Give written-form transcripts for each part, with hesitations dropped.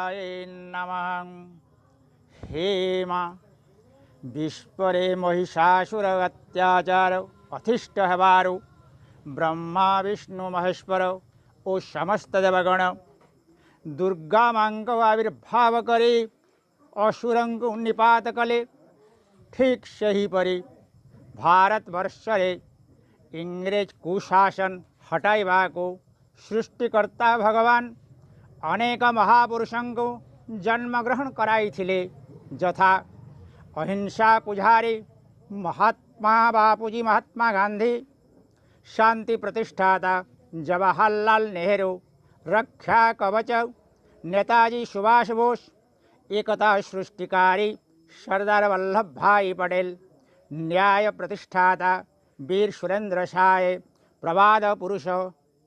दुर्गाय नमः। हेम विश्वरे महिषासुर अत्याचार अथिष्ट हेबारु ब्रह्मा विष्णु महेश्वर ओ समस्त देवगण दुर्गा मांक आविर्भाव करे असुरंग निपात कले। ठीक सही परी भारत वर्षरे इंग्रेज कुशासन हटाइबा को सृष्टिकर्ता भगवान अनेक महापुरुषों को जन्म ग्रहण कराई थिले, यथा अहिंसा पुजारी महात्मा बापूजी महात्मा गांधी, शांति प्रतिष्ठाता जवाहरलाल नेहरू, रक्षा कवच नेताजी सुभाष बोस, एकता सृष्टिकारी सरदार वल्लभ भाई पटेल, न्याय प्रतिष्ठाता वीर सुरेंद्र साय, प्रवाद पुरुष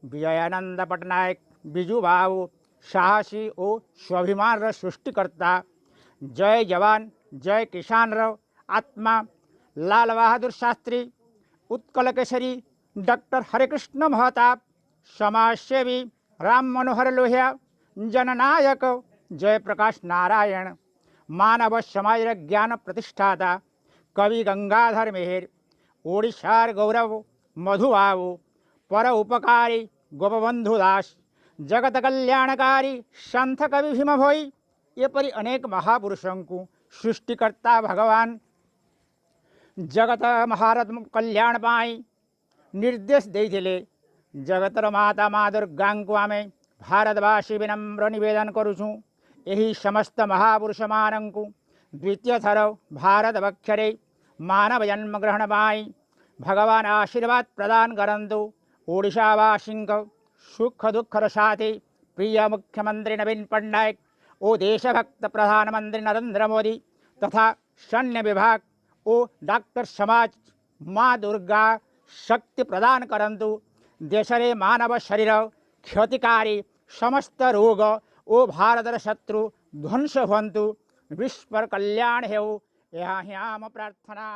विजयानंद पटनायक, बिजू बाबू, साहसी ओ स्वाभिमान सृष्टिकर्ता, जय जवान जय किसान आत्मा लाल बहादुर शास्त्री, उत्कल केसरी डॉक्टर हरिकृष्ण महताब, समाजसेवी राम मनोहर लोहिया, जननायक जयप्रकाश नारायण, मानव समाज ज्ञान प्रतिष्ठाता कवि गंगाधर मेहर, ओडिशार गौरव मधुबाबू, पर उपकारी गोपबंधु दास, जगत कल्याणकारी संत कवि भीम भोई, ये परी अनेक महापुरुषों को सृष्टिकर्ता भगवान जगत महारथ कल्याण पाई निर्देश देइथिले। जगतर माता माँ दुर्गा को आमे भारतवासी विनम्र निवेदन करुछु, यही समस्त महापुरुष मानंकु द्वितीय थर भारत वक्षरे मानव जन्म ग्रहण पाई भगवान आशीर्वाद प्रदान करंतु। ओडिशावासिंक सुख दुख साथी प्रिय मुख्यमंत्री नवीन पट्टनायक ओ देशभक्त प्रधानमंत्री नरेंद्र मोदी तथा सैन्य विभाग ओ डॉक्टर समाज माँ दुर्गा शक्ति प्रदान करंतु। देशरे मानव शरीर क्षतिकारी समस्त रोग ओ भारतर शत्रु ध्वंस हुंतु। विश्व कल्याण हेउ यह प्रार्थना।